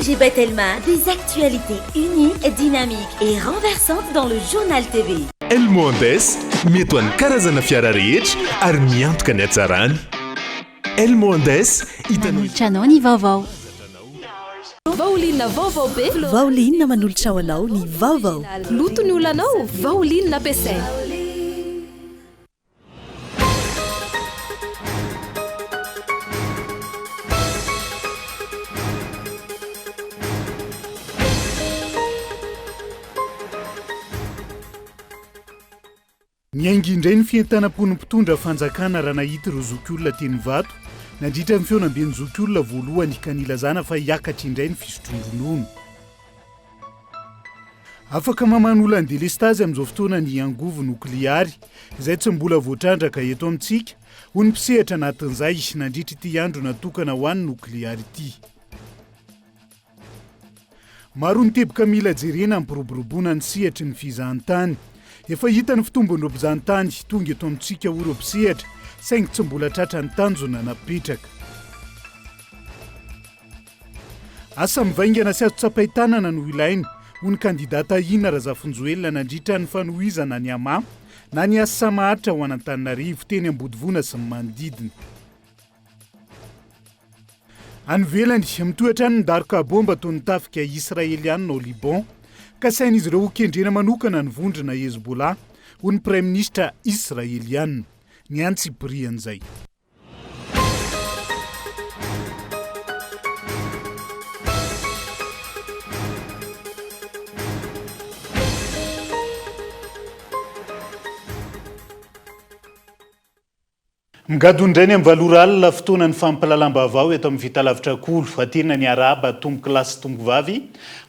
ONG Batelma, des actualités uniques, dynamiques et renversantes dans le journal TV. Elmondes mety ho an'ny karazana fiara rehetra ary miantoka ny hatsarany. Elmondes manolotra anao ny vaovao. Vaolinna vaovao be. Vaolinna manolotra ho anao ny vaovao. Loto ny olanao, vaolinna ampiasaina. Niaingy indray ny fientanam-pony mpitondra fanjakana raha nahity ireo zokiolona teny vato nandritra ny feonamben'ny zokiolona voalohany ka nilazana fa hiakatra indray ny fisotroan-dronono. Afaka maman'olona ny delestazy amin'izao fotoana ny angovo nokleary izay tsy mbola voatrandraka eto amintsika ho ny mpisehatra anatin'izay nandritra ity andro natokana ho an'ny nokleary ity. Maro ny teboka mila jerena ampiroboroboana ny sehatry ny fizahan-tany. Efa hita ny fitombon'ireo mpizahan-tany tonga eto amintsika ho ireo mpisehatra saingy tsy mbola tratra ny tanjona napetraka. Asa mivaingana sy azo tsapaitanana no ilainy ho ny kandidata Ina Razafinjoelina nandritra ny fanohizana ny ama na ny asa maharitra ho an'Antananarivo teny Ambodivoana sy ny manodidina. Any ivelany mitoetra ny nidaroka bomba toy ny tafika Israeliana ao Liban ka sain'izy ireo kendrena manokana ny vondrona Hezbollah ho ny Prime Ministra Israeliana ny antsiprian'izay. Migadondray ny amin'ny valoralina fotoana ny fampalalam-baovao eto amin'ny vitalavitra kolo atena ny araba tomboky lasy tomboky vavy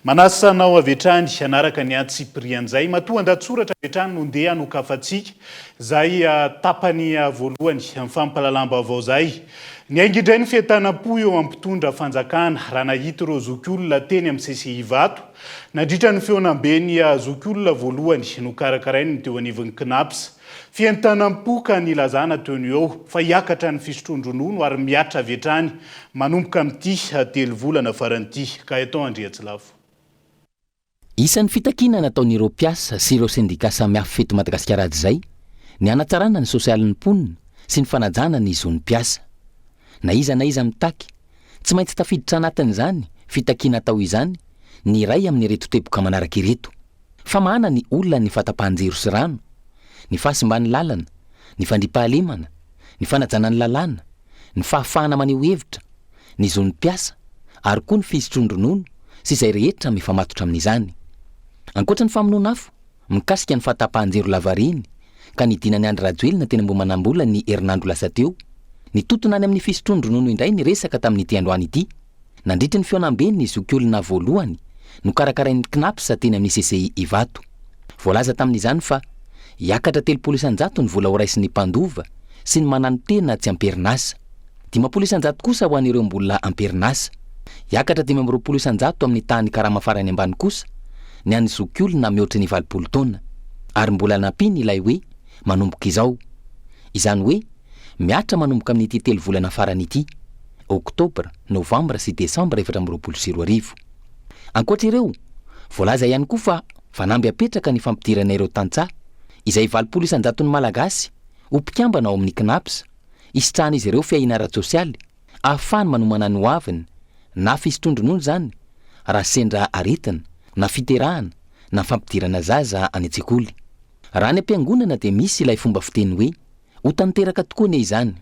manasa anao avetrany anaraka ny antsiprian'izay matoa andatsoratra avetrany no ndeha anokafatsika zay tapany voalohany amin'ny fampalalam-baovao zay. Ny aingindray ny fientanam-po eo ampitondra fanjakana raha nahita ireo zokiolona teny amin'ny CCI Vato nandritra ny feonambeny zokiolona voalohany no karakarainy ny teo anivon'ny KNAPS. Fientanam-po ka nilazana teo ny eo fa hiakatra ny fisotroan-dronono ary miatra avetrany manomboka amin'ity 3 volana faran'ity ka eto Andriatsilavo. Isan'ny fitakiana nataon'ireo mpiasa sy ireo sindika samihafa feto Madagasikara izay ny anatsarana ny sosialin'ny mponina sy ny fanajana ny zon'ny mpiasa. Na iza mitaky tsy maintsy tafiditra anatin'izany fitakiana atao izany ny iray amin'ny reto teboka manaraka ireto. Famahana ny olona ny fatapahan-jiro sy rano, ny fahasimban'ny lalana, ny fandriampahalemana, ny fanajana ny lalàna, ny fahafahana maneho hevitra, ny zon'ny mpiasa ary koa ny fisotroan-dronono sy izay rehetra mifamatotra amin'izany. Ankoatra ny famonoana afo mikasika ny fahatapahan-jiro lavariny ka nidinany Andry Rajoelina teny mbo manambola ny herinandro lasa teo. Ny totona any amin'ny fisotroan-dronono indray ny resaka tamin'ity androany ity. Nandritra ny feonambeny ny zokiolona voalohany no karakarain'ny KNAPS teny amin'ny CCI Vato. Voalaza tamin'izany fa hiakatra 300 ny vola horaisin'ny mpandova sy ny manano-tena tsy amperinasa. 500 kosa ho an'ireo mbola amperinasa. Hiakatra 520 amin'ny tany karama farany ambany kosa ny an'ny zokiolona mihoatra ny 20 taona ary mbola nampiny ilay hoe manomboka izao. Izany hoe miatra manomboka amin'ity 3 volana farany ity, Oktobra, Novambra sy Desambra 2022. Ankoatra ireo, voalaza ihany koa fa fanamby apetraka ny fampidirana ireo tantsaha izay 20% ny malagasy ho mpikambana ao amin'ny KNAPS isitrahan'izy ireo fiaina ara-tsosialy ahafahany manomana ny hoaviny na fisotroan-dronono zany raha sendra aretina na fiterahana na fampidirana zaza any an-tsekoly. Raha ny ampiangonana dia misy ilay fomba fiteny hoe ho tanteraka tokoa ne izany.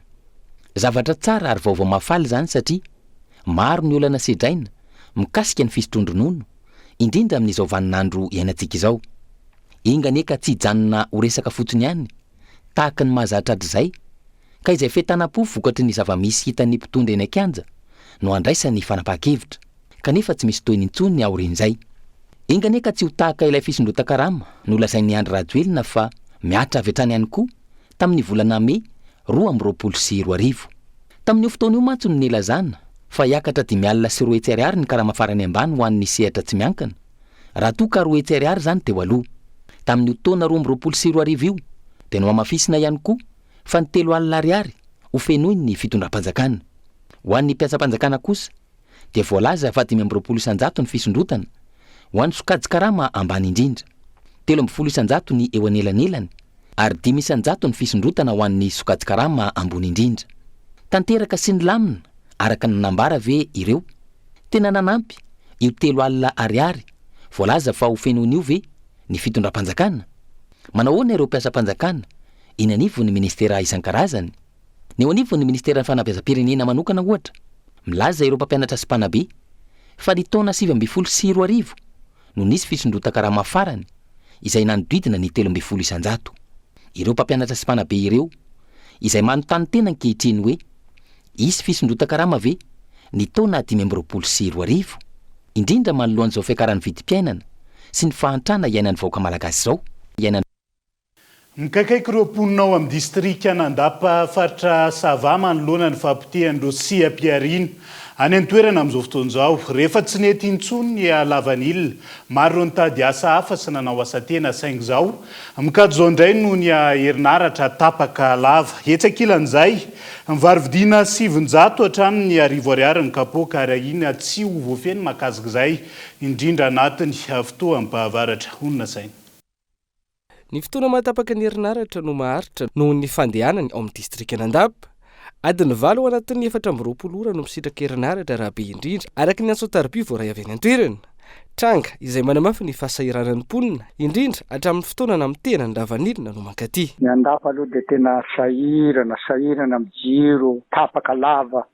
Zavatra tsara ary vaovao mafaly zany satria maro ny olana sedraina mikasika ny fisotroan-dronono indrindra amin'izao vaninandro iainantsika izao. Ingane ka tsy hijanona ho resaka fotsiny ihany tahaka ny mahazatra atr'izay ka izay fientanam-po vokatry ny zava-misy hitan'ny mpitondra eny an-kianja no andraisany fanapahan-kevitra kanefa tsy misy toy intsony ny aorian'izay. Ingane ka tsy ho tahaka ilay fisondrotan-karama no lazain'ny Andry Rajoelina fa miatra avy hatrany ihany koa tamin'ny volana May 2022. Tamin'io fotoana io mantsy no nilazana fa hiakatra 5.3 ariary ny karama farany ambany ho an'ny sehatra tsy miankina. Raha toa ka 2 ariary zany teo aloha. Tamin'io taona 2022 io dia no amafisina ihany koa fa ny 3 alina ariary ho fenoiny ny fitondram-panjakana. Ho an'ny mpiasa-panjakana kosa dia voalaza fa 520 ny fisondrotana ho an'ny sokajy karama ambany indrindra, 30 ny eo anelanelany ary 500 ny fisondrotana ho an'ny sokajy karama ambony indrindra. Tanteraka sy ny lamina araka ny nambara ve ireo. Tena nanampy io 3 alina ariary, voalaza fa ho fenoan'io ve ny fitondram-panjakana. Manao ahoana ireo mpiasa-panjakana? Eny anivony ministera isan-karazany. Ny eo anivony ministera fanabeazam-pirenena manokana ohatra, milaza ireo mpampianatra sy mpanabe fa ny taona 724 no nisy fisondrota-karama farany izay nanodidina ny 300. Ireo mpampianatra sy mpanabe ireo izay manontany tena ankehitriny hoe isy fisondrota-karama ve ny taona 524, indrindra manoloan'izao fiakaran'ny vidim-piainana sy ny fahantrana iainan'ny vahoaka malagasy zao. Mikakaiky ireo mponinao amin'ny distrika Nandapa faritra Sava manoloana ny fampitehan'ireo siam-piarina any an-toerana amin'izao fotoan'izao. Rehefa tsy nety intsony ny lavanilina, maro ireo nitady asa hafa sy nanao asa tena saingy izao. Mikady izao indray no ny herinaratra tapaka lava. Etsakilan'izay, mivary vidiana 700 hatramin'ny 1000 ariary ny kapoaka ary ina tsy ho voafeny makazika izay indrindra anatiny fotoa mipahavaratra. Onona saina. Ny fotoana mahatapaka ny herinaratra no maharitra noho ny fandehanany ao amin'ny distrika Nandapa. Adiny 9 ao anatin'ny 420 ora no misitraka herinaratra rahabe indrindra araky ny antso-taribia voaray avy any an-toerana. Tranga izay manamafy ny fahasahiranan'ny mponina indrindra hatramin'ny fotoana namitena ny lavanilina no mankaty. Ny Andapa aloha dia tena sahirana amin'ny jiro, tapaka lava,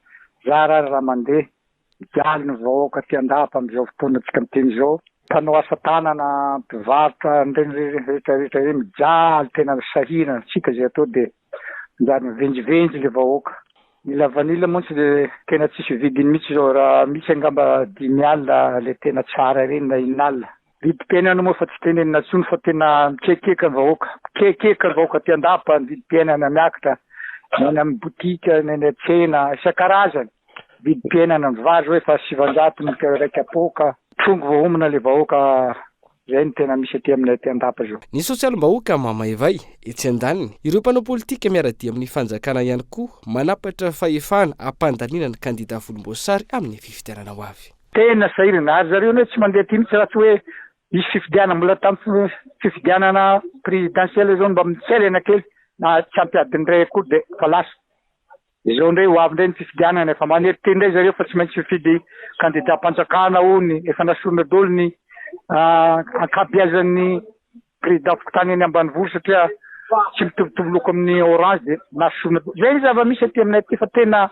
zara raha mandeha, mijaly ny vahoaka ty Andapa amin'izao fotoana tsika miteny izao. Mpanao asa tanana, mpivarotra, rehetrarehetra mijaly tena sahirana tsika zay atao dia njary mivenjivenjy le vahoaka. Ny lavanila moa tsy dia tena tsisy vidiny mihitsy zao raha misy angamba 10 alina le tena tsara reny na 1 alina. Vidim-piainana moa fa tsy tenenina tsony fa tena mikekeka ny vahoaka. Kekeka ny vahoaka ty Andapa, ny vidim-piainana miakatra, eny amin'ny botika, eny an-tsena, isan-karazany. Vidim-piainana mivary hoe fa 700 ny raiky apoka. Tongo voaomana le vahoaka zay ny tena misy aty aminay ty Andapa zao. Ny sosialim-bahoaka mamaivay etsy andaniny. Ireo mpanao politika miaradia amin'ny fanjakana ihany koa manapatra fahefana hampandaniana ny kandida volomboasary amin'ny fifidianana ho avy. Tena sahirana ary zareo hoe tsy mandeha ty mitsy raha tsy hoe misy fifidianana mbola tamin'ny fifidianana présidentielle zao mba mitselena kely na tsy ampiadiny ray koa dia fa lasa. Izao ndray ho avy ndray ny fifidianana efa manerity ndray zareo fa tsy maintsy fifidy kandida mpanjakana ony efa nasorona daholo ny ankabeazan'ny président fokontany eny ambanivory satria tsy mitovitovy loko amin'ny orange dia nasorona zay ny zava-misy aty aminay aty fa tena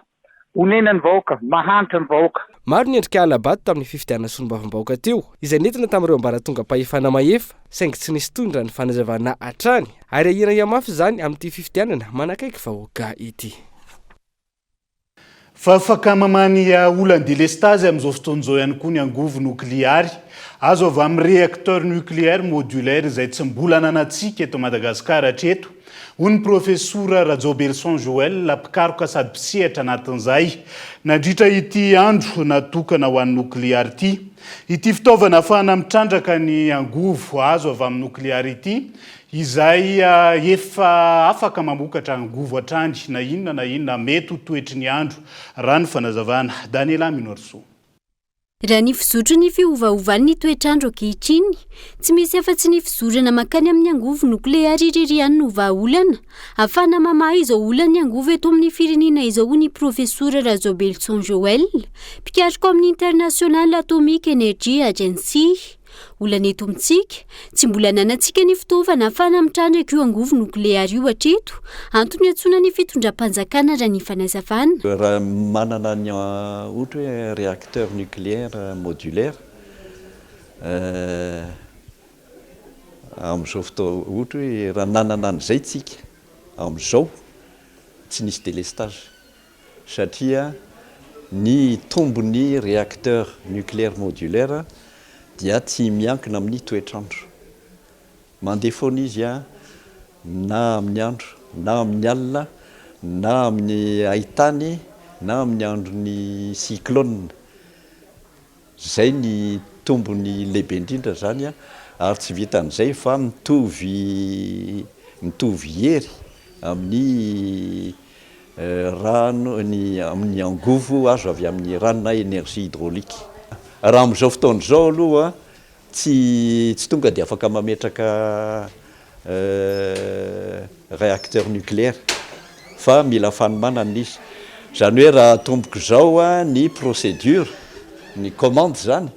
onena ny vahoaka, mahantra ny vahoaka. Maro ny endrika alabato tamin'ny fifidianana solombavam-bahoaka teo izay nentina tamin'ireo ambaratonga mpahefana mahefa saingy tsy nisy tondra ny fanazavana hatrany ary ahirana iamafy zany amin'ity fifidianana manakaiky vahoaka ity. Fa fakamamany olany delestazy amin'izao fotoan'izao ihany koa ny angovo nukleary. Azo avy amin'ny réacteur nucléaire modulaire izay tsy mbola nanantsika eto Madagasikara hatreto. Hoy ny profesora Rajobelson Joel mpikaroka sady mpisehatra anatin'izay. Nandritra ity andro natokana ho an'ny nukleary ity. Ity fitaovana ahafahana mitrandraka ny angovo azo avy amin'ny nukleary ity izay efa afaka mamokatra angovo hatrany na inona mety ho toetry ny andro. Raha ny fanazavana Daniela Minorso. Raha ny fizotro ny fiovaovan'ny toetrandro ankehitriny, tsy misy afa-tsy ny fizorana makany amin'ny angovo nukleary ririany no vahaolana. Ahafahana mamaha izao olany angovo eto amin'ny firenena izao ny profesora Rajobelson Joel, mpikaroka amin'ny International Atomic Energy Agency. Olana eto amintsika, tsy mbola nanantsika ny fitaovana ahafahana mitrandraka io angovo nukleary io hatreto, antony antsoina ny fitondram-panjakana raha ny fanazavana. Raha manana ny ohatra hoe réacteur nucléaire modulaire amin'izao fotoana ohatra hoe raha nanana an'izay tsika amin'izao tsy nisy délestage satria ny tombony réacteur nucléaire modulaire dia tsy miankina amin'ny toetrandro. Mandeha foana izy na amin'ny andro, na amin'ny alina, na amin'ny haintany, na amin'ny andron'ny cyclone. Zay ny tombony lehibe indrindra zany ary tsy vitan'izay fa mitovy hery amin'ny rano ny amin'ny angovo azo avy amin'ny ranona énergie hydraulique. Raha amin'izao fotoana izao aloha tsy tonga dia afaka mametraka réacteur nucléaire fa mila fanomanana izy. Zany hoe raha tomboko izao ny procédure, ny commande zany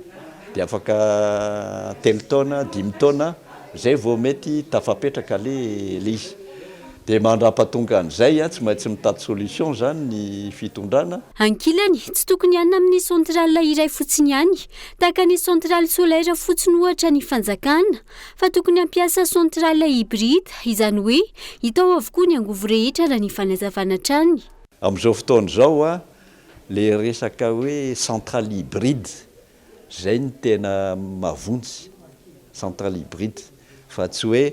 dia afaka 3 taona 5 taona zay vao mety tafapetraka le izy. Dia mandrapatonga an'izay tsy maintsy mitady solution zany ny fitondrana. Ankilany tsy tokony ihany amin'ny centrale iray fotsiny ihany, tahaka ny centrale solaire fotsiny ohatra ny fanjakana, fa tokony hampiasa centrale hybride, izany hoe hitao avokoa ny angovo rehetra raha ny fanazavana trany. Amin'izao fotoana izao le resaka hoe centrale hybride zay ny tena mavonjy, centrale hybride, fa tsy hoe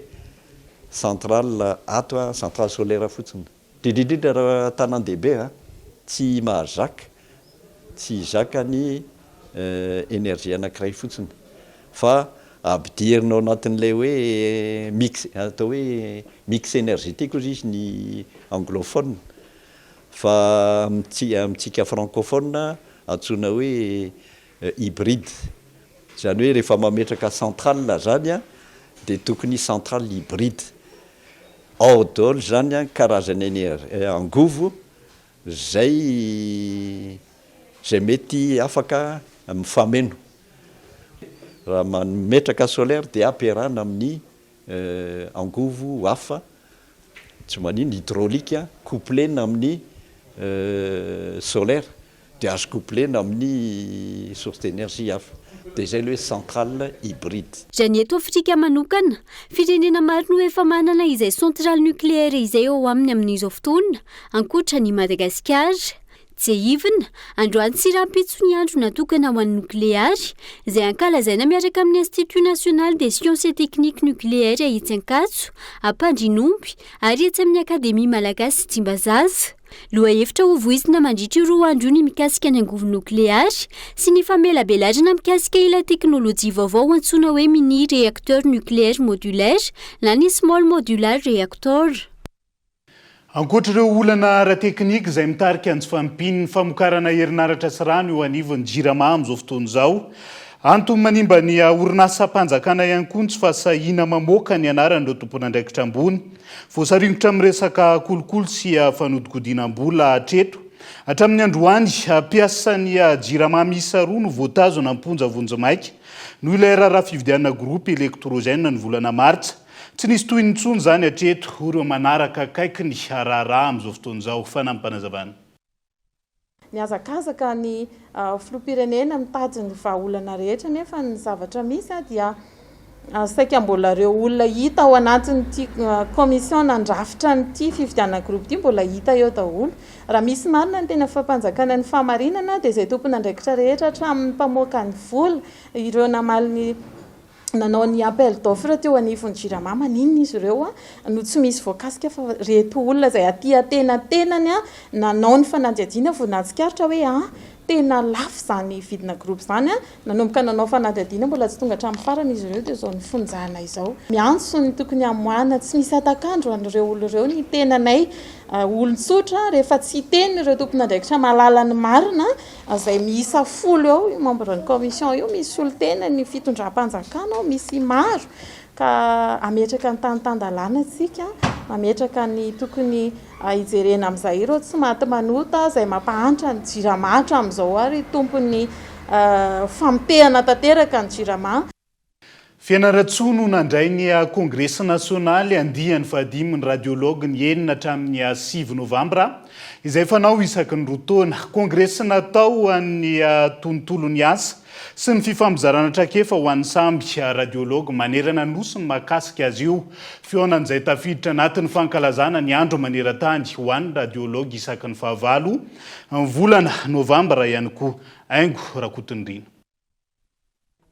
centrale ato centrale solaire fotsiny. Indrindrindra raha tanan-dehibe tsy mahazaka, tsy hizaka ny énergie anankiray fotsiny, fa ampidirinao anatin'ilay hoe mix, atao hoe mix énergétique ozy izy ny anglophone, fa amintsika francophone antsoina hoe hybride. Zany hoe rehefa mametraka centrale zany dia tokony centrale hybride. Ao daholo zany karazana angovo zay mety afaka mifameno. Raha mametraka solaire dia ampiarahana amin'ny angovo hafa, tsy manino hydraulique, couplena amin'ny solaire, dia azo couplena amin'ny source d'énergie hafa. Dia izay hoe centrale hybride. Raha ny eto Afrika manokana, firenena maro no efa manana izay centrale nucléaire izay ao aminy amin'izao fotoana, ankoatra ny Madagasikara. Tsy ivina, androany tsy rahampitso ny andro natokana ho an'ny nukleary, izay ankalazaina miaraka amin'ny Institut National des Sciences et Techniques Nucléaires Itsy-Ankatso, Ampandrinomby, ary etsy amin'ny Akademia Malagasy Tsimbazaza. Loha hevitra ho voizina mandritra 2 andro ny mikasika ny angovo nukleary sy ny famelabelarana mikasika ilay teknôlôjia vaovao antsoina hoe mini réacteur nucléaire modulaire na ny small modular reactor. Ankoatr'ireo olana ara-teknika izay mitarika anjo fampiny ny famokarana herinaratra sy rano eo anivon'ny JIRAMA amin'izao fotoana izao, antony manimba ny orinasa-mpanjakana ihany koa tsy fasahina mamoaka ny anaran'ireo tompon'andraikitra ambony, voasaringotra miresaka kolokolo sy fanodikodinam-bola hatreto. Hatramin'ny androany piasan'ny JIRAMA miisa 2 no voatazona amponja vonjy-maika noho ilay raharaha fividianana groupe électrogène ny volana martsa. Tsy nisy toy ny intsony zany hatreto ireo manaraka akaiky ny raharaha amin'izao fotoana izao. Fanampanazavana. Ny azakazaka ny filoham-pirenena mitady ny vahaolana rehetra nefa ny zavatra misy dia saika mbola ireo olona hita ao anatin'ity komision nandrafitra nyity fividianana groupe ity mbola hita eo daholo. Raha misy marina ny tena fampanjakana ny fahamarinana dia izay tompon'andraikitra rehetra hatramin'ny mpamoaka ny vola, ireo namaly nanao ny appel d'offre teo anivon'ny JIRAMA, maninona izy ireo no tsy misy voakasika fa reto olona izay aty atenatenany nanao ny fanadihadiana voanatsikaritra hoe tena lafo zany vidina groupe zany nanomboka nanao fanadihadiana mbola tsy tonga hatramin'ny farany izy ireo dia izao ny fonjana izao. Miantso ny tokony hamoahana, tsy misy atakandro an'ireo olona ireo ny tenanay olon-tsotra rehefa tsy teny ireo tompon'andraikitra malala ny marina izay miisa 10 eo membre ny commission io, misy olo-tena ny fitondram-panjakana misy maro ka ametraka ny tany-tandalana tsika, mametraka ny tokony hijerena amin'izay ireo tsy maty manota izay mampahantra ny JIRAMA hatramin'izao ary tompony famotehana tanteraka ny JIRAMA. Fianaratsoa no nandray ny Congrès nasionaly andihan'ny fahadimy ny radiologue ny 9 hatramin'ny 7 novambra izay fanao isaky ny 2 taona. Congrès natao an'ny tontolon'ny asa sy ny fifamizarana trakefa ho an'ny samby radiologue manerana nosy ny mahakasika azy io. Fionan'izay tafiditra anatin'ny fankalazana ny andro maneran-tany ho an'ny radiologue isaky ny 9 volana novambra ihany koa. Aingo Rakotondrina.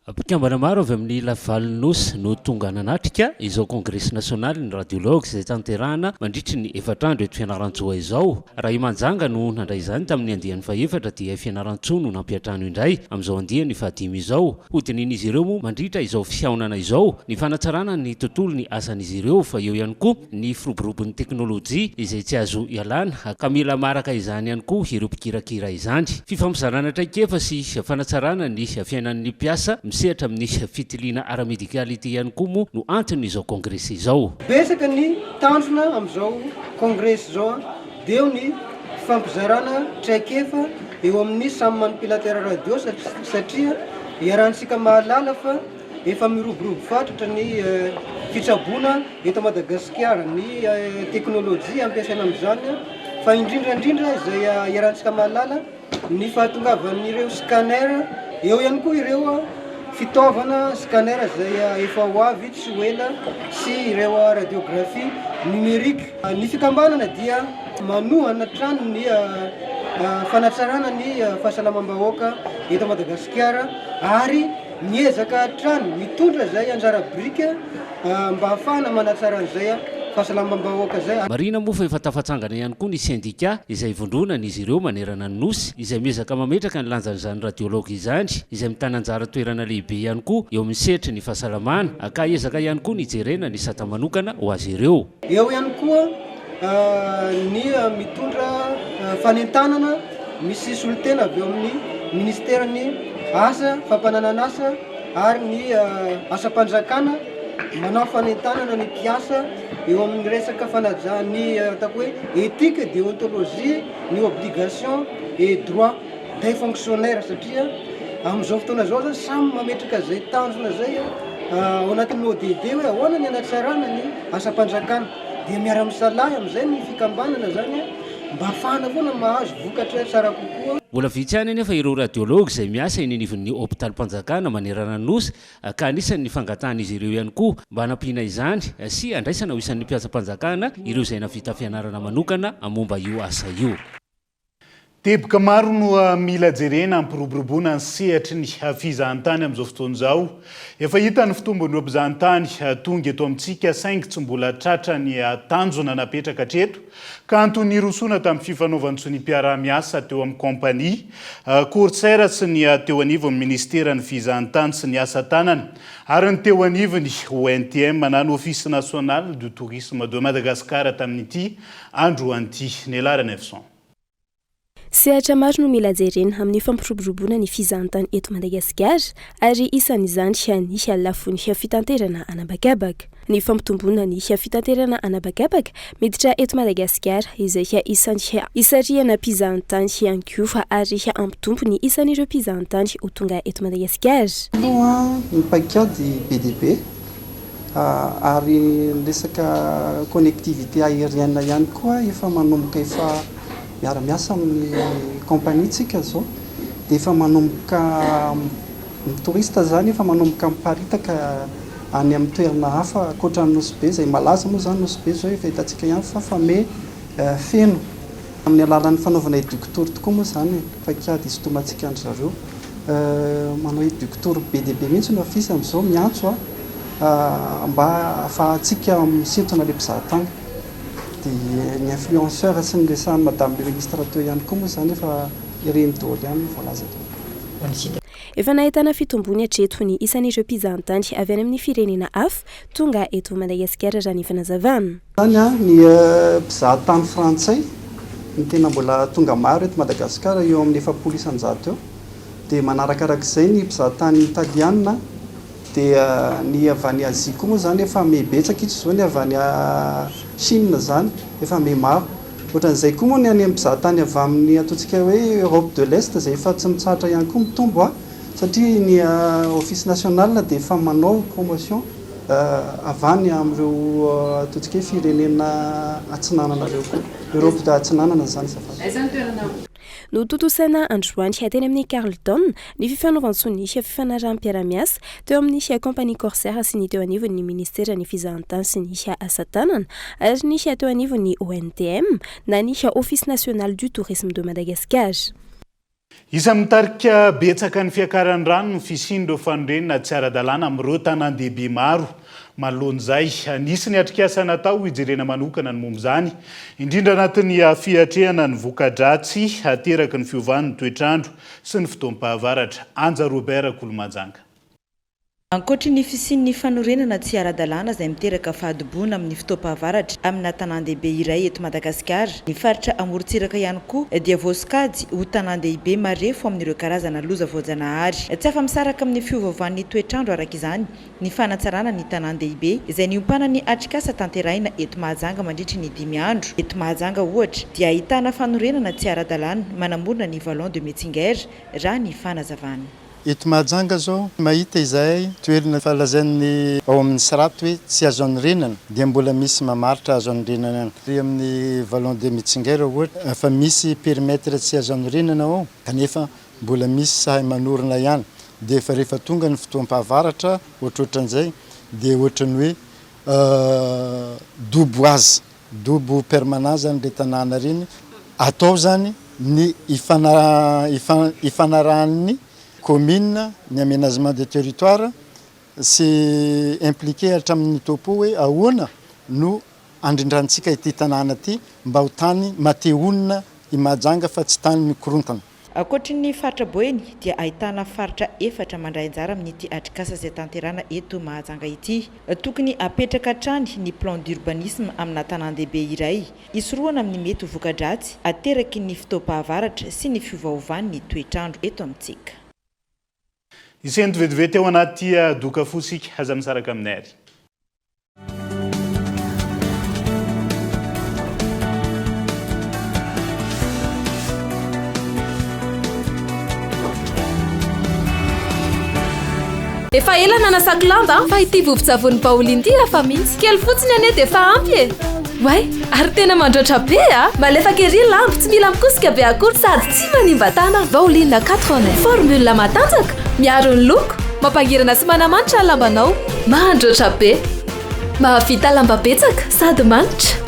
mpikambana maro avy amin'ny lavalnosy no tonga nanatrika izao congrès national ny radiologue izay tanterahana mandritry ny efatrandro eto fianaran-tsoa izao. Raha Imanjanga no nandray izany tamin'ny andiany faefatra dia fianaran-tsoa no nampiatrano indray amin'izao andiany fahadimy izao. Hodin'izy ireo moa mandritra izao fihaonana izao ny fanatsarana ny tontolo ny asan'izy ireo fa eo ihany koa ny firoborobon'ny teknôlôjia izay tsy azo ialana ka mila maraka izany ihany koa ireo mpikirakira izany. Fifampizarana traikefa sy fanatsarana ny fiainan'ny mpiasa misehatra amin'ny fitiliana aramedicalité ihany koa moa no antony izao congrès izao. Betsaka ny tanjona amin'izao congrès zao dia eo ny fifampizarana traikefa eo amin'ny samy manipilatera radio satria iarahantsika mahalala fa efa miroborobo fatratra ny fitsaboana eto Madagasikara ny teknôlôjia ampiasaina amin'izany fa indrindrandrindra izay iarahantsika mahalala ny fahatongavan'ireo scanner eo ihany koa ireo fitaovana scanner izay efa ho avy tsy ho ela sy ireo radiographie numérique. Ny fikambanana dia manohana trano ny fanatsarana ny fahasalamam-bahoaka eto Madagasikara ary miezaka trano mitondra zay anjara brika mba hafahana manatsara an'izay fahasalamam-bahoaka zay. Marina moa fa efa tafatsangana ihany koa ny syndicat izay vondronana izy ireo manerana ny nosy izay miezaka mametraka ny lanjan'izany radiologue izany izay mitana anjara toerana lehibe ihany koa eo amin'ny sehatry ny fahasalamana ka ezaka ihany koa ny jerena ny sata manokana ho azy ireo. Eo ihany koa ny mitondra fanentanana misy solitena avy eo amin'ny ministerany asa fampananan'asa ary ny asam-panjakana manao fanentanana ny mpiasa eo amin'ny resaka fanajany atako hoe éthique, déontologie, ny obligation et droit des fonctionnaires satria amin'izao fotoana zao zany samy mametraka zay tanjona zay ao anatin'ny ODD hoe ahoana ny anatsarana ny asam-panjakana dia miara-misalahy amin'izay ny fikambanana zany mba ahafahana foana mahazo vokatra tsara kokoa. Mbola vitsy ihany anefa ireo radiologue izay miasa eny anivon'ny hôpitalim-panjakana manerana ny nosy ka anisan'ny fangatan'izy ireo ihany koa mba hanampiana izany sy andraisana ho isan'ny mpiasa-panjakana ireo izay navita fianarana manokana momba io asa io. Teboka maro no mila jerena ampiroboroboana ny sehatry ny fizahantany amin'izao fotoana izao. Efa hita ny fitombon'ireo mpizahantany tonga eto amintsika saingy tsy mbola tratra ny tanjona napetraka hatreto ka antony rosoana tamin'ny fifanaovantsony mpiara-miasa teo amin'ny kompania Corsair sy ny teo anivon'ny ministeran'ny fizahantany sy ny asa tanana ary ny teo anivon'ny ONTM na ny Office National du Tourisme de Madagascar tamin'ity andro anty Nelara Nefson. Sehatra maro no mila jerena amin'ny fampiroboroboana ny fizahantany eto Madagasikara ary isan'izany ny lafony fitanterana anabakabaka. Ny fampitomboana ny fitanterana anabakabaka miditra eto Madagasikara izay isan'ny isarihana mpizahantany ihany koa ary ampitombo ny isan'ireo mpizahantany ho tonga eto Madagasikara. Aloha ny paikady BDP ary resaka connectivité aérienne ihany koa efa manomboka efa miara-miasa amin'ny kompaniatsika zao dia efa manomboka tourista zany efa manomboka miparitaka any amin'ny toerana hafa ankoatra ny nosy be izay malaza moa zany nosy be zao efa hitantsika ihany fa fame feno amin'ny alalan'ny fanaovana éducteur tokoa moa zany paikady isotomantsika andry zareo manao éducteur BDP mihitsy no afisy amin'izao miantso mba ahafahantsika misintona le mpizahatany. Ny influenceur sy ny resan'ny madame le ministrateur ihany koa moa zany efa ireny dôly ihany voalaza eto. Efa nahitana fitombony hatreto ny isan'ireo mpizahantany avy any amin'ny firenena hafa tonga eto Madagasikara raha ny fanazavana. Zany ny mpizahatany frantsay ny tena mbola tonga maro eto Madagasikara eo amin'ny 700 eo dia manarakarak'izay ny mpizahatany italiana dia ny avy any Azia koa moa zany efa mebetsaka itsy zao ny avy any Chine zany efa me maro ohatran'izay koa moa ny any mpizahatany avy amin'ny ataontsika hoe Europe de l'Est izay efa tsy mitsahatra ihany koa mitombo satria ny Office National dia efa manao promotion avy any amin'ireo ataontsika hoe firenena atsinananareo koa Europe de atsinanana zany safady. No totosaina androany teny amin'ny Carleton ny fifanaovantsony fifanarahan'ny-mpiara-miasa teo amin'ny kompania Corsair sy ny teo anivon'ny ministeran'ny fizahantany sy ny asa tanana ary ny teo anivon'ny ONTM na ny Office National du Tourisme de Madagascar. Isa mitarika betsaka ny fiakaran'ny rano ny fisindro fanorenana tsy ara-dalàna amin'ireo tanàn-dehibe maro. Manoloan'izay, anisy atrikasa natao hijerena manokana ny momba izany, indrindra anatin'ny fiatrehana ny voka-dratsy ateraky ny fiovan'ny toetrandro sy ny fotoam-pahavaratra. Anja Robert Kolomanjanga. Ankoatry ny fisian'ny fanorenana tsy ara-dalàna izay miteraka fahadiboana amin'ny fotoam-pahavaratra amina tanàn-dehibe iray eto Madagasikara, ny faritra amorontsiraka ihany koa dia voasokajy ho tanàn-dehibe marefo amin'ireo karazana loza voajanahary. Tsy afa-misaraka amin'ny fiovaovan'ny toetrandro araka izany ny fanatsarana ny tanàn-dehibe izay niompana ny atrikasa tanteraina eto Mahajanga mandritra ny 5 andro. Eto Mahajanga ohatra dia ahitana fanorenana tsy ara-dalàna manamorona ny Vallon de Metzinger raha ny fanazavana. Eto Mahajanga zao mahita izay toerana falazan'ny ao amin'ny Siraty hoe tsy azo anorenana dia mbola misy mamaritra azo anorenana ry amin'ny Vallon de Metzinger ohatra efa misy périmètre tsy azo anorenana ao kanefa mbola misy sahay manorina ihany dia efa rehefa tonga ny fotoam-pahavaratra ohatrohatran'izay dia ohatran'ny hoe dobo permanent zany le tanàna reny atao zany ny ifanarahan'ny commune ny aménagement de territoire sy impliqué hatramin'ny topo hoe ahoana no andrindrantsika ity tanàna ity mba ho tany matehonina i Mahajanga fa tsy tany mikorontana. Ankoatry ny faritra Boeny dia ahitana faritra 4 mandray anjara amin'ity atrikasa izay tanterana eto Mahajanga ity. Tokony apetraka hatrany ny plan d'urbanisme amina tanàn-dehibe iray hisoroana amin'ny mety ho voka-dratsy ateraky ny fotoam-pahavaratra sy ny fiovaovan'ny toetrandro eto amintsika. Isento vetivety ao anaty doka fosika aza misaraka aminay ary. Efa ela nanasako lamba fa ity vovon-tsavony Pauline ity afa mintsy kely fotsiny ane dia efa ampy e. Way, ary tena mandroatra be malefaka ery lamba tsy mila mikosika be akory sady tsy manimba tana. Pauline 80 formule matanjaka miaro ny loko mampangirana sy manamanitra ny lambanao mandroatra be mahavita lamba betsaka sady manitra.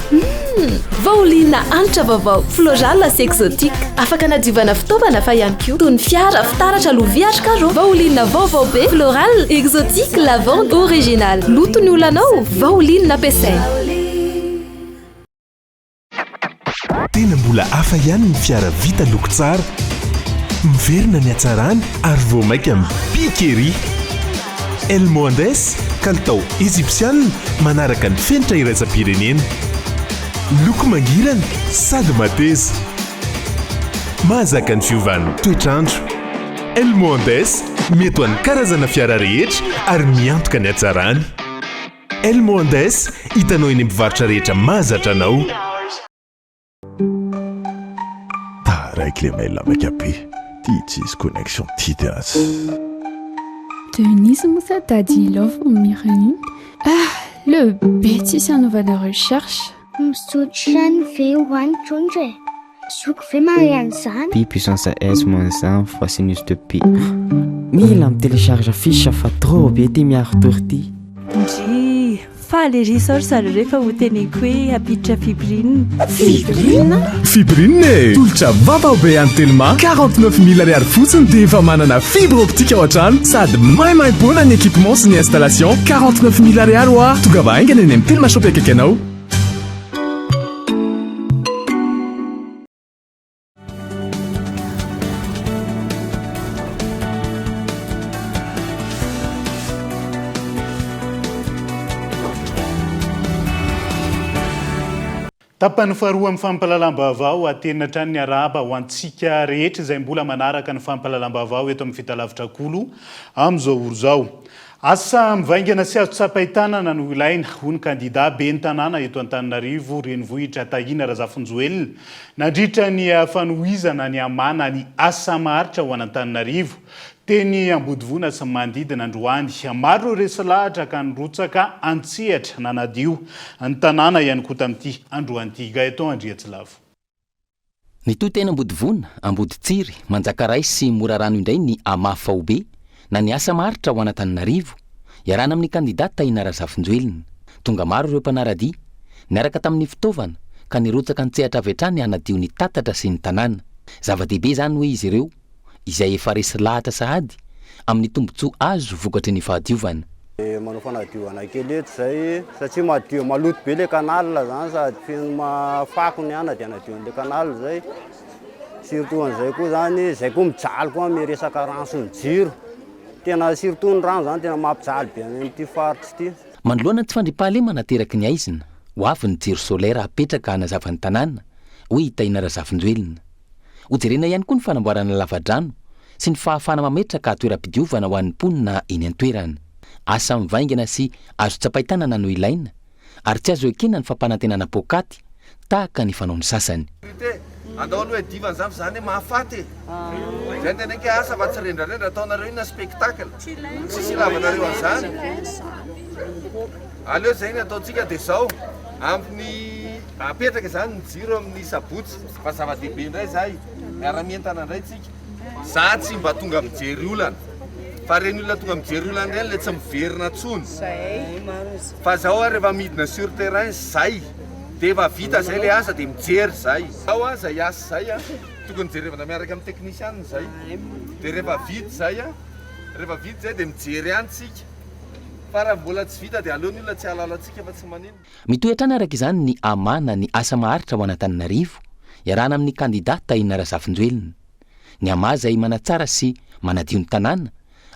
Vaolina anitra vaovao floral sy exotique afaka nadiovana fitaovana fa ihany koa toy ny fiara fitaratra lovia atrikaro. Vaolina vaovao be floral exotique lavande original loto ny olanao vaolina ampiasaina. Tena mbola hafa ihany ny fiara vita loko tsara miverina ny hatsarany ary vao maika mibika ery. Elmondes kalitao égyptienne manaraka ny fenitra iraisam-pirenena. Loko mangirana sady mateza mahazaka ny fiovan'ny toetrandro. Elmondes mety ho an'ny karazana fiara rehetra ary miantoka ny hatsarany. Elmondes hitanao eny mpivarotra rehetra mahazatra anao. Avec les mails avec AP, Titis connexion Titas. Denise Moussa t'a dit l'offre Mireille. Ah, le bêtise à nouvelle recherche. Msutran fait one chondre. Souk fait Marianne San. Pi puissance S moins 1 fois sinus de pi. Mila me télécharge fiche fa trop bête mi artorti. Ji, fa les resources à refa ou teneque à pitcha fibrine. Fibrine? Fibrine. Tulcha vava be antelma 49 000 ariary fotsiny dia efa manana fibre optique ao an-trano sady maimay bona ny équipement sy ny installation 49 000 ariary oa. Tonga va aingana eny amin'ny Telma Shop akaiky anao. Tapany faharoa amin'ny fampahalalam-baovao atena trany ny arahaba ho antsika rehetra izay mbola manaraka ny fampahalalam-baovao eto amin'ny fitalavitra kolo amin'izao oro izao. Asa mivaingana sy azo tsapahitanana no ilaina ho ny kandida ben'ny tanàna eto Antananarivo renivohitra Tahina Razafinjoelina nandritra ny fanohizana ny amana ny asa maharitra ho an'Antananarivo. Teny Ambodivona sy manodidina androany maro resalahatra ka nirotsaka antsehatra nanadio ny tanàna ihany koa tamin'ity androany Gaeton Andriatsilavo. Ny toy teny Ambodivona, Amboditsiry, Manjakaray sy Morarano indray ny Amafaobe na ny asa maharitra ho an'Antananarivo iarana amin'ny kandidata Tahina Razafinjoelina. Tonga maro ireo mpanaradia niaraka tamin'ny fitaovana ka nirotsaka antsehatra avy hatrany hanadio ny tatatra sy ny tanàna. Zava-dehibe zany hoe izy ireo izay efa resy lahatra sahady amin'ny tombontsoa azo vokatry ny fahadiovana. Manao fanadiovana kely eto zay satria madio maloto be le canal zany sady feno mafako ny ana dia anadion'le canal zay. Surtout an'izay koa zany zay koa mijaly koa amin'ny resaka rano sy ny jiro. Tena surtout ny rano zany tena mampijaly be amin'ity faritra ity. Manoloana tsy fandriam-pahalema nateraky ny aizina ho avy ny jiro solaire apetraka hanazavany tanàna hoe hitaina razavin-joelona. Ho jerena ihany koa ny fanamboarana lavadrano sy ny fahafana mametraka toeram-pidiovana ho an'ny mponina eny an-toerana. Asa mivaingana sy azo tsapahitanana no ilaina ary tsy azo ekena ny fampanantenana pokaty tahaka ny fanaony sasany. Andao aloha diva zany zany mahafaty. Zay tena ke asa fa tsy rendrarendra ataonareo ina spectacle. Tsisy lavanareo an'izany. Aleo zay ny ataontsika dia zao amin'ny apetraka zany ny jiro amin'ny sabotsy fa zava-dehibe indray zay miara-mientana indray tsika. Za tsy mba tonga mijery olana fa reny olona tonga mijery olana ireny le tsy miverina tsony. Fa zaho rehefa midina sur terrain zay dia efa vita zay le asa dia mijery zay. Ao zay asa zay tokony jerevana miaraka amin'ny teknisianina zay. Dia rehefa vita zay dia mijery ihany tsika. Fa raha mbola tsy vita dia aleony olona tsy halalantsika fa tsy manino. Mitoetrana araka izany ny amana ny asa maharitra ho Antananarivo iarahana amin'ny kandidata Ina Razafin-joelona. Ny ama zay manatsara sy manadio ny tanàna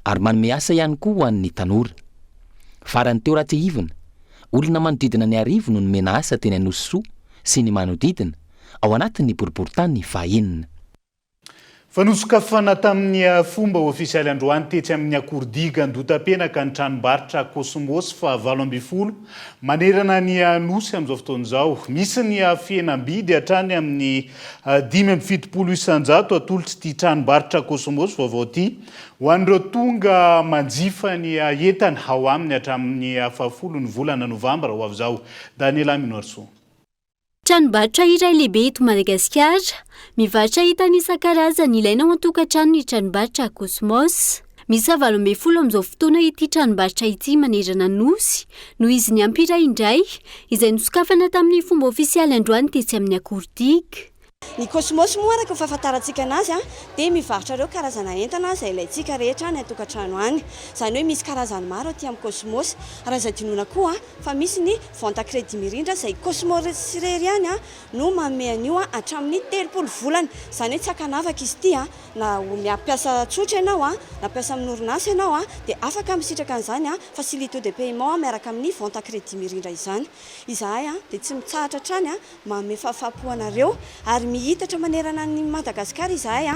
ary manome asa ihany koa ho an'ny tanora. Farany teo ratsy hivina olona manodidina ny arivo no nomena asa teny Anososoa sy ny manodidina ao anatin'ny boriboritany fahaenina. Fanosokafana tamin'ny fomba ofisialy androany tetsy amin'ny Akordiga Andotapenaka ny tranombarotra Cosmos fa 7 manerana ny Anosy amin'izao fotoan'izao. Misy ny fihenam-bidy hatrany amin'ny 570 isanjato atolotra ity tranombarotra Cosmos vaovao ity ho an'ireo tonga manjifa ny entana ao aminy hatramin'ny 10 ny volana Novambra ho avy izao. Daniela Minoarso. Tranombarotra iray lehibe eto Madagasikara mivarotra entana isan-karazany ilaina ao an-tokantrano ny tranombarotra Cosmos. Misy 7 amin'izao fotoana ity tranombarotra ity manerana Anosy noho izy ny ampiray indray izay nosokafana tamin'ny fomba ofisialy androany tetsy amin'ny Akordiga. Ny Cosmos moa araka fahafantarantsika anazy dia mivarotra ireo karazana entana izay ilaintsika rehetra ny an-tokantrano any. Izany hoe misy karazany maro aty amin'ny Cosmos. Raha izay dinoina koa fa misy ny vente crédit mirindra izay Cosmos irery ihany no manome an'io hatramin'ny 30 volana. Izany hoe tsy hakanavaka izy ity na miampiasa tsotra ianao na ampiasa amin'ny orinasa ianao dia afaka misitraka an'izany facilité de paiement miaraka amin'ny vente crédit mirindra izany. Izahay dia tsy mitsahatra hatrany manome fahafapo anareo ary mihitatra manerana ny Madagasikara izahay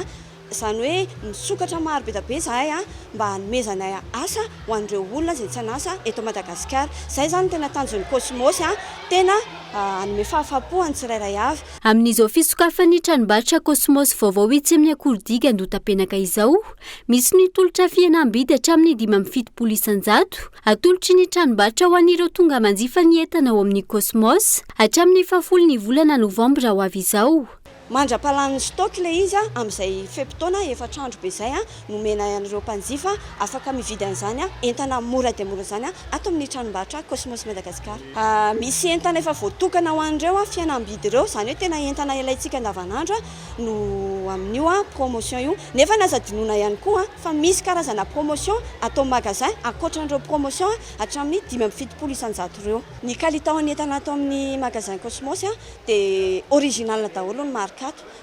izany hoe misokatra maro be da be izahay mba hanomezana asa ho an'ireo olona izay tsy hanasa eto Madagasikara. Izay zany tena tanjon'ny Cosmos tena hanome fahafapo any tsirairay avy. Amin'izao fisokafany tranombarotra Cosmos vaovao etsy amin'ny Akordiga Andotapenaka izao misy ny tolotra fihenam-bidy hatramin'ny 570 isanjato atolotry ny tranombarotra ho an'ireo tonga manjifa ny entana ao amin'ny Cosmos hatramin'ny 10 ny volana Novambra ho avy izao. Mandra-palan'ny stock le izy amin'izay feptaona efatrandro be izay nomena an'ireo mpanjifa afaka mividy an'izany entana mora dia mora izany ato amin'ny tranombarotra Cosmos Madagasikara. Misy entana efa voatokana ho an'ireo fihenam-bidy ireo izany hoe tena entana ilaintsika andavanandro no amin'io promotion io. Nefa naza dinoina ihany koa fa misy karazana promotion atao magasin ankoatran'ireo promotion hatramin'ny 570 isanjato ireo. Ny kalitao ny entana atao amin'ny magasin Cosmos dia original daholo ny marka.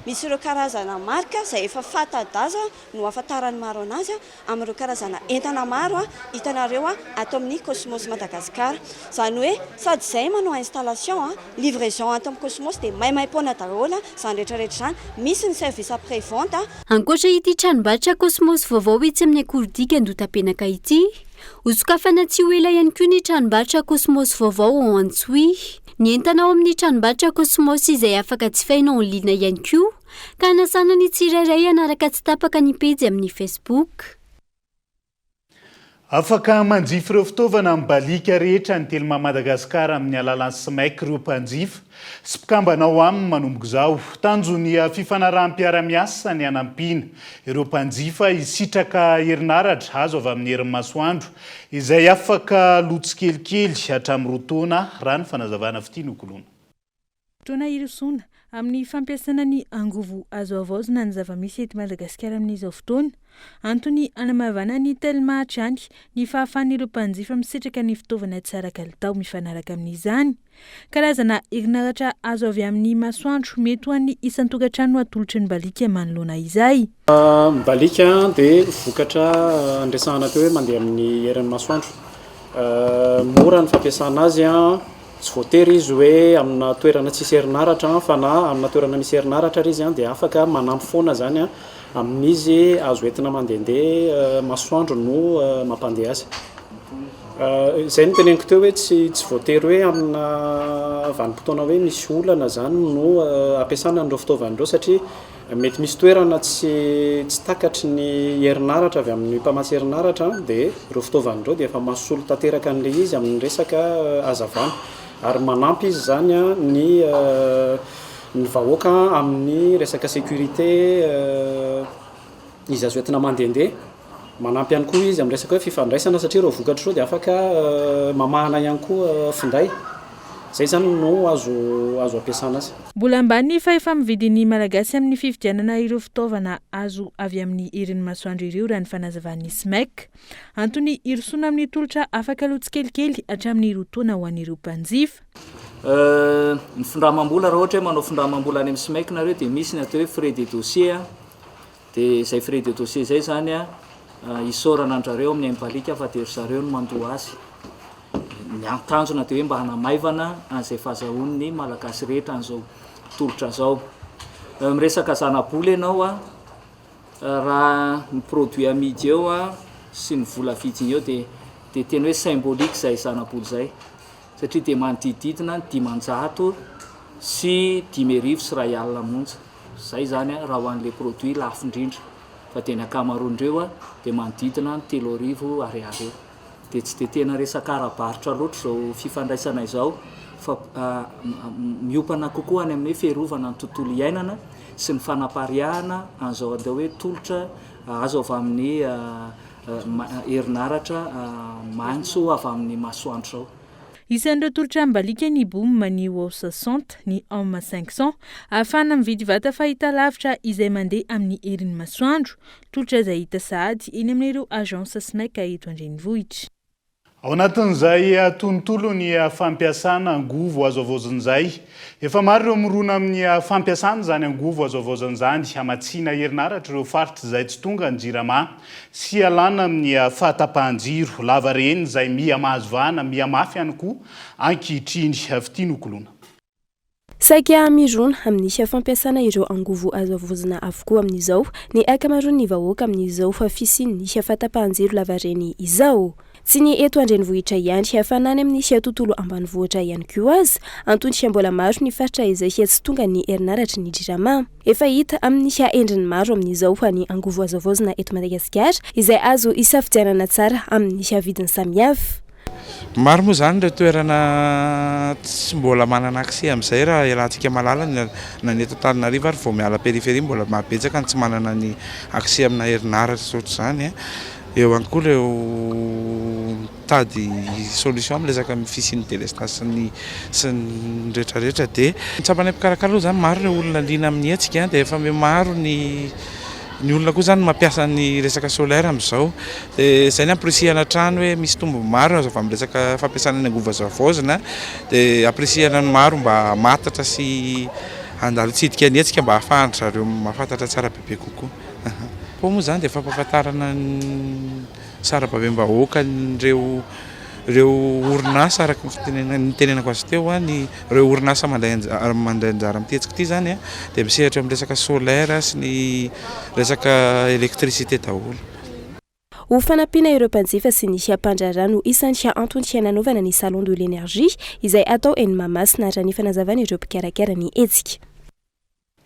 Misy ireo karazana marka izay efa fanta-daza no ahafantarany maro anazy amin'ireo karazana entana maro hitanareo ato amin'ny Cosmos Madagasikara. Izany hoe sady izay manao installation livraison ato amin'ny Cosmos dia maimai-poana daholo izany rehetrarehetra izany. Misy ny service après vente. Ankoatra ity tranombarotra Cosmos vaovao etsy amin'ny Akordiga Andotapenaka ity hosokafana tsy ho ela ihany koa ny tranombarotra Cosmos vaovao ao Antsohihy. Ny entana ao amin'ny tranombarotra Cosmos izay afaka jifainao en ligne ihany koa ka hanasana ny tsirairay anaraka tsy tapaka ny pejy amin'ny Facebook. Afaka manjifa ireo fitaovana amin'ny balika rehetra ny telma Madagasikara amin'ny alalan'ny SMEC ireo mpanjifa sy mpikambanao aminy manomboka izao. Tanjony fifanarahanm-piara-miasa ny hanampiana ireo mpanjifa hisitraka herinaratra azo avy amin'ny herin'ny masoandro izay afaka lotsy kelikely hatramin'ny roa taona raha ny fanazavana fity nokoloana. Trona Irosona amin'ny fampiasana ny angovo azo avaozina ny zava-misy eto Madagasikara amin'izao fotoana antony anamavana ny telma hatrany ny fahafahan'ireo mpanjifa misitraka ny fitaovana tsara kalitao mifanaraka amin'izany. Karazana herinaratra azo avy amin'ny masoandro mety ho an'ny isan-tokantrano atolotry ny balika manoloana izay. Balika dia vokatra andresahana teo hoe mandeha amin'ny herin'ny masoandro. Mora ny fampiasana azy tsy voatery izy hoe amina toerana tsisy herinaratra fa na amina toerana misy herinaratra izy dia afaka manampy foana zany amin'izy azo entina mandehandeha masoandro no mampandeha azy. Izay no teneniko teo hoe tsy voatery hoe amina vanim-potoana hoe misy olana zany no ampiasana an'ireo fitaovan'ireo satria mety misy toerana tsy takatry ny herinaratra avy amin'ny mpamatsy herinaratra dia ireo fitaovan'ireo dia efa mahasolo tanteraka an'ilay izy amin'ny resaka hazavana ary manampy izy zany ny vahoaka amin'ny resaka sécurité izy azo entina mandehandeha. Manampy ihany koa izy amin'ny resaka hoe fifandraisana satria ireo vokatra ireo dia afaka mamahana ihany koa finday. Zay zany no azo ampiasana azy. Mbola ambany fa efa mividin'ny malagasy amin'ny fividianana ireo fitaovana azo avy amin'ny herin'ny masoandro ireo raha ny fanazavan'ny SMEC. Antony irosoana amin'ny tolotra afaka lotsy kelikely hatramin'ny rotoana ho an'ireo mpanjifa. Ny findramam-bola raha ohatra hoe manao findramam-bola any amin'ny SMEC nareo dia misy ny atao hoe frais de dossier dia izay frais de dossier zay zany isaorana andrareo amin'ny balika fa dia zareo no mandoa azy. Ny antanjona dia hoe mba hanamaivana an'izay fahazahoan'ny malagasy rehetra an'izao tolotra zao. Miresaka zana-bola ianao raha ny produit amidy eo sy ny vola vidiny eo dia tena hoe symbolique izay zana-bola izay satria dia manodididina 500 sy 5,000 sy 1 alina monja. Zay zany raha ho an'ilay produit lafo indrindra fa dia ny akamaroan'ireo dia manodidina 3,000 ariary eo. Dia tsy dia tena resaka ara-baritra loatra izao fifandraisana izao fa miopana kokoa any amin'ny fiarovana ny tontolo iainana sy ny fanapariahana an'izao atao hoe tolotra azo avy amin'ny herinaratra maitso avy amin'ny masoandro zao. Isan'ireo tolotra ambalika ny boom, ny WOW 60, ny OM 500 ahafahana mividy vata fahita lavitra izay mandeha amin'ny herin'ny masoandro, tolotra izay hita sahady eny amin'ireo agence SMEC eto Andrenivohitra. Ao anatin'izay tontolo ny fampiasana angovo azo avaozan'izay. Efa maro ireo mirona amin'ny fampiasana zany angovo azo avaozan'izany hamatsiana herinaratra ireo faritra izay tsy tonga ny jirama sy alana amin'ny fahatapahan-jiro lava reny izay mihamahazovana mihamafy ihany koa ankehitriny avy nokolona. Saika mirona amin'ny fampiasana ireo angovo azo avaozana avokoa amin'izao ny akamaroan'ny vahoaka amin'izao fa fisiany fahatapahan-jiro lava reny izao. Tsy ny eto Andrenivohitra ihany hafanany amin'ny tontolo ambanivohitra ihany koa azy antony mbola maro ny faritra izay tsy tonga ny herinaratra ny jirama. Efa hita amin'ny endriny maro amin'izao fa ny angovo azo avaozana eto Madagasikara izay azo isafidianana tsara amin'ny vidiny samihafa. Maro moa zany ireo toerana tsy mbola manana accès amin'izay raha ialansika malala na ny eto Antananarivo ary vao miala périphérique mbola mabetsaka ny tsy manana ny accès amina herinaratra ohatr'izany. Eo ihany koa ireo mitady solution amin'ny resaka fisian'ny délestage sy ny rehetrarehetra dia tsapany mpikarakara zany maro ireo olona liana amin'ny hetsika dia efa maro ny olona koa zany mampiasa ny resaka solaire amin'izao. Dia izay ny ampirisihana trano hoe misy tombo maro azo avy amin'ny resaka fampiasana ny angovo azo avaozana dia ampirisihana ny maro mba matatra sy andalo tsidika ny hetsika mba ahafahany zareo mahafantatra tsara bebe kokoa. Moa zany dia fampahafantarana sarababem-bahoaka ireo orinasa araka ny tenenako azy teo ireo orinasa mandeha anjara mitetsika ity zany dia misehatra amin'ny resaka solaire sy ny resaka électricité daholo. Ho fanampiana ireo mpanjifa sy ny mpandrarano isan'ny antony hananaovana ny salon de l'énergie izay atao eny Mahamasina raha ny fanazavana ireo mpikarakara ny hetsika.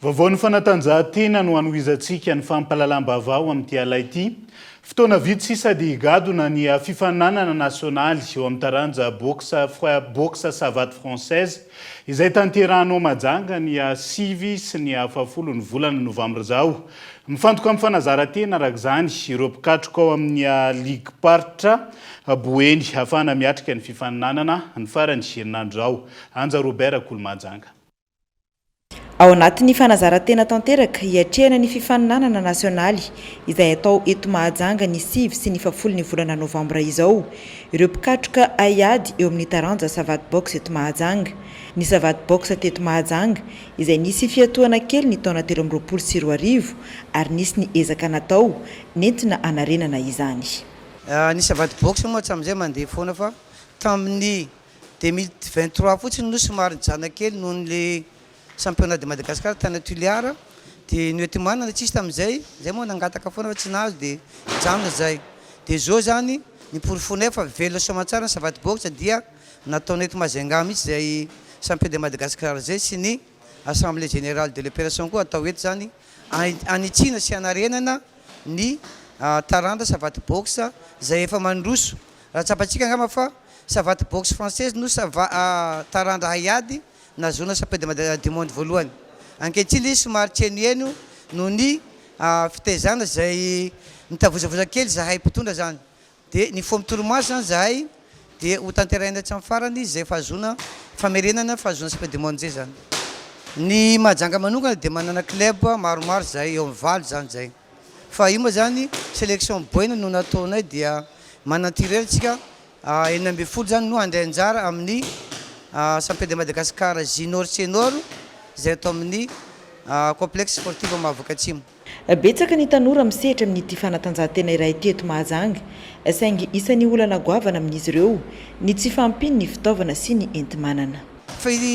Vaovao fanatanjahantena no anohizantsika ny fampahalalam-baovao amin'ity alay ity. Fotoana vitsy sady gadona ny fifananana nasionaly eo amin'ny taranja boxe savate française izay tanterahana Majanga ny 5 sy ny 10 ny volana novambra zao. Mifantoka amin'ny fanazarantena araka izany ireo mpikatroka ao amin'ny ligue paritra Boeny ahafahana miatrika ny fifananana ny farany herinandro zao. Anja Robert Kolomajanga. ao anatin'ny fanazarantena tanteraka hiatrehana ny fifaninanana nasionaly izay atao eto Mahajanga ny 9 sy ny 10 ny volana novambra izao ireo mpikatroka aiady eo amin'ny taranja savate box eto Mahajanga ny savate box teto Mahajanga izay nisy fiatoana kely ny taona 2024 ary nisy ny ezaka natao nentina anarenana izany. Ny savate box moa tsy amin'izay mandeha foana fa tamin'ny 2023 fotsiny no somary nijana kely noho ny championnat de Madagascar tany Tuliara dia noetimana tsisy tamin'izay zay moa nangataka foana fa tsy nahazo dia janona zay dia zao zany ny porofone fa velona soamantsara ny savate box dia nataony eto Majunga mihitsy zay champion de Madagascar zay sy ny assemblée générale de l'opération koa atao eto zany anitsina sy anarenana ny taranda savate box zay efa mandroso raha tsapatsika angamba fa savate box française no taranda haiady na zona champion du monde voalohany ankehitriny izy somary tsenoeno no ny fitezana zay nitavozavoza kely zahay mpitondra zany dia ny fo mitoromaso zany zahay dia ho tanterahina tsy amin'ny farany zay fahazona famerenana fahazona champion du monde zay zany. Ny Mahajanga manokana dia manana club maromaro zay eo amin'ny valo zany zay fa io moa zany sélection boina no nataonay dia manantireratsika 12 zany no andeha anjara amin'ny champion de Madagascar junior senior zay atao amin'ny complexe sportif Mahavoka Atsimo. Betsaka ny tanora misehatra amin'ity fanatanjahantena iray ity eto Mahajanga saingy isan'ny olana goavana amin'izy ireo ny tsy fampiny ny fitaovana sy ny enti-manana.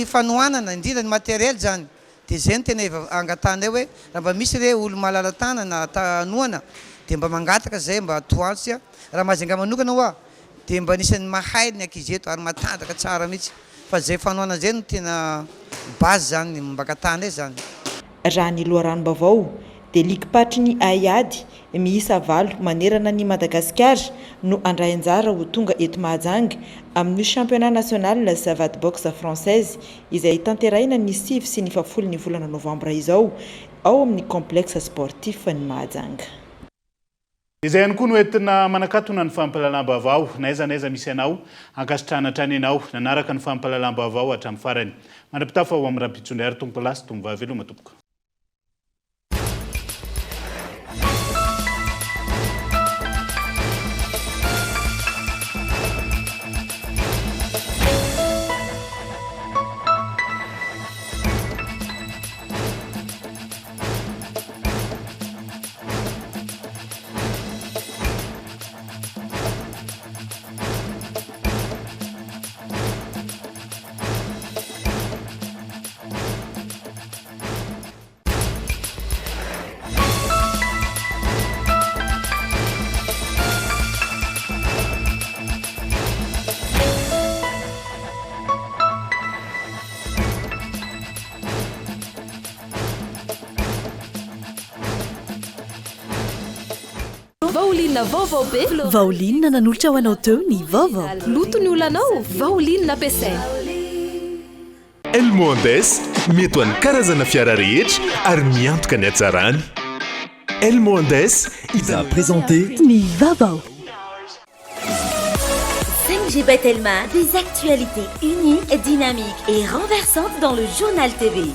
Fanohanana indrindra ny matériel zany dia zay no tena angatanay hoe raha mba misy re olo malala tanana tanoana dia mba mangataka zay mba toantsika raha Mahajanga manokana hoa dia mba nisan'ny mahay ny ankizy eto ary matandaka tsara mihitsy fa zay fanohana zay no tena base zany mbakatana zany. Raha ny loharanom-bavao dia likipatry ny aiady miisa 9 manerana ny Madagasikara no andray anjara ho tonga eto Mahajanga amin'ny championnat national la savate box française izay tanterahina ny 9 sy ny 10 ny volana novambra izao ao amin'ny complexe sportif ny Mahajanga. Izay ihany koa no entina manakatona ny fampahalalam-baovao naiza misy anao ankasitrahana hatrany ianao nanaraka ny fampahalalam-baovao hatramin'ny farany mandrapitafa ho amin'ny rahampitsondry ary tompo lasy tombo vaveloma tompoko. Vaolinina vaovao be vaolinina nanolotra ho anao teo ny vaovao loto ny olanao vaolinina ampiasaina Elmondes mety ho an'ny karazana fiara rehetra ary miantoka ny hatsarany. Elmondes a présenté ny vaovao. 5G Batelma, des actualités uniques, dynamiques et renversantes dans le journal TV.